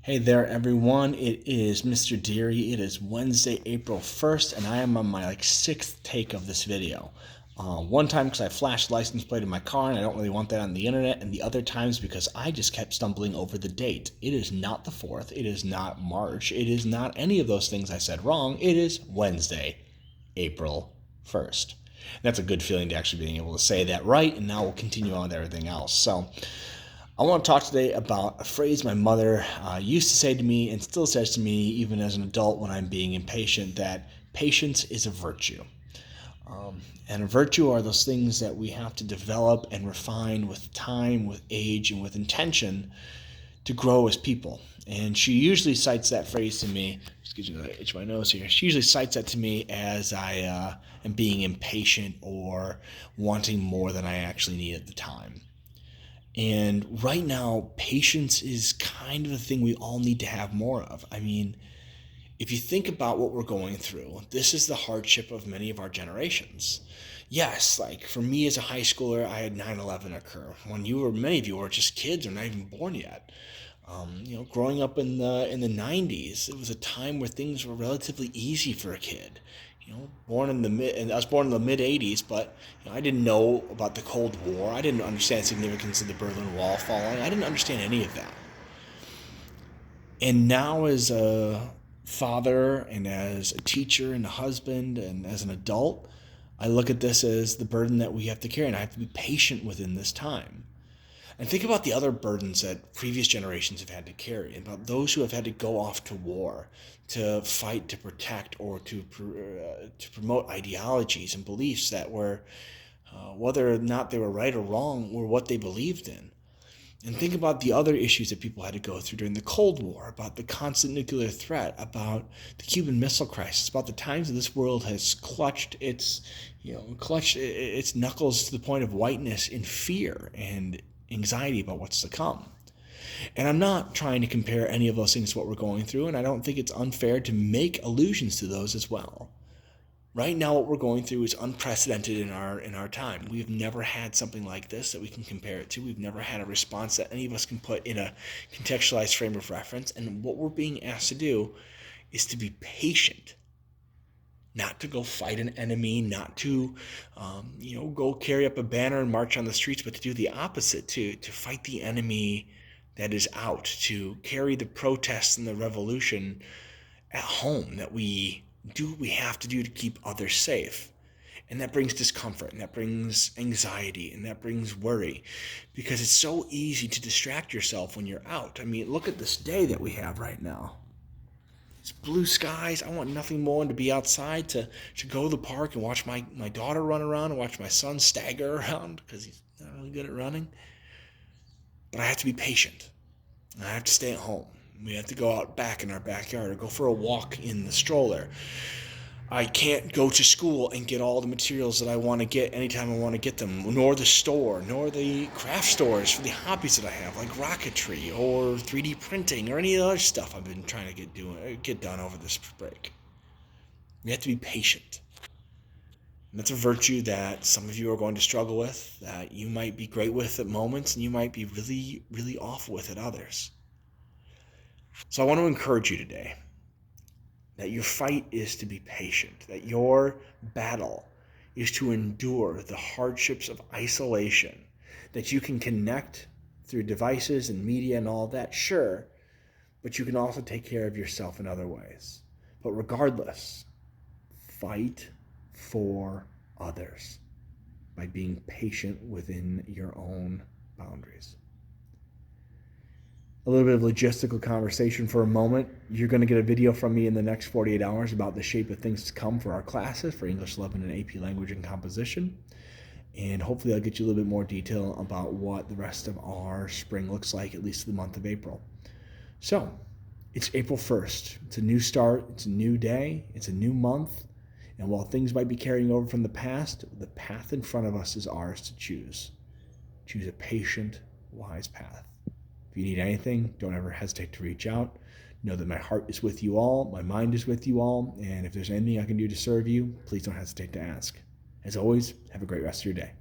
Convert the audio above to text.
Hey there, everyone. It is Mr. Deary. It is Wednesday, April 1st, and I am on my sixth take of this video. One time because I flashed the license plate in my car and I don't really want that on the internet, and the other times because I just kept stumbling over the date. It is not the 4th. It is not March. It is not any of those things I said wrong. It is Wednesday, April 1st. That's a good feeling to actually being able to say that right, and now we'll continue on with everything else. So, I want to talk today about a phrase my mother used to say to me and still says to me even as an adult when I'm being impatient, that patience is a virtue. And a virtue are those things that we have to develop and refine with time, with age, and with intention to grow as people. And she usually cites that phrase to me, excuse me, I itch my nose here. She usually cites that to me as I am being impatient or wanting more than I actually need at the time. And right now, patience is kind of the thing we all need to have more of. I mean, if you think about what we're going through, this is the hardship of many of our generations. Yes, like for me as a high schooler, I had 9/11 occur. When many of you were just kids or not even born yet. Growing up in the 90s, it was a time where things were relatively easy for a kid. And I was born in the mid '80s, but I didn't know about the Cold War. I didn't understand the significance of the Berlin Wall falling. I didn't understand any of that. And now, as a father, and as a teacher, and a husband, and as an adult, I look at this as the burden that we have to carry, and I have to be patient within this time. And think about the other burdens that previous generations have had to carry, about those who have had to go off to war, to fight, to protect, or to promote ideologies and beliefs that were, whether or not they were right or wrong, were what they believed in. And think about the other issues that people had to go through during the Cold War, about the constant nuclear threat, about the Cuban Missile Crisis, about the times that this world has clutched its knuckles to the point of whiteness in fear and anxiety about what's to come. And I'm not trying to compare any of those things to what we're going through, and I don't think it's unfair to make allusions to those as well. Right now, what we're going through is unprecedented in our time. We've never had something like this that we can compare it to. We've never had a response that any of us can put in a contextualized frame of reference. And what we're being asked to do is to be patient, not to go fight an enemy, not to, go carry up a banner and march on the streets, but to do the opposite, to fight the enemy that is out, to carry the protests and the revolution at home, that we do what we have to do to keep others safe. And that brings discomfort, and that brings anxiety, and that brings worry, because it's so easy to distract yourself when you're out. I mean, look at this day that we have right now. It's blue skies. I want nothing more than to be outside, to go to the park and watch my daughter run around and watch my son stagger around because he's not really good at running. But I have to be patient. I have to stay at home. We have to go out back in our backyard or go for a walk in the stroller. I can't go to school and get all the materials that I want to get anytime I want to get them, nor the store, nor the craft stores for the hobbies that I have, like rocketry or 3D printing or any other stuff I've been trying to get done over this break. We have to be patient. And that's a virtue that some of you are going to struggle with, that you might be great with at moments, and you might be really, really awful with at others. So I want to encourage you today that your fight is to be patient, that your battle is to endure the hardships of isolation, that you can connect through devices and media and all that, sure, but you can also take care of yourself in other ways. But regardless, fight for others by being patient within your own boundaries. A little bit of logistical conversation for a moment. You're going to get a video from me in the next 48 hours about the shape of things to come for our classes for English 11 and AP Language and Composition. And hopefully I'll get you a little bit more detail about what the rest of our spring looks like, at least the month of April. So, it's April 1st. It's a new start. It's a new day. It's a new month. And while things might be carrying over from the past, the path in front of us is ours to choose. Choose a patient, wise path. If you need anything, don't ever hesitate to reach out. Know that my heart is with you all, my mind is with you all, and if there's anything I can do to serve you, please don't hesitate to ask. As always, have a great rest of your day.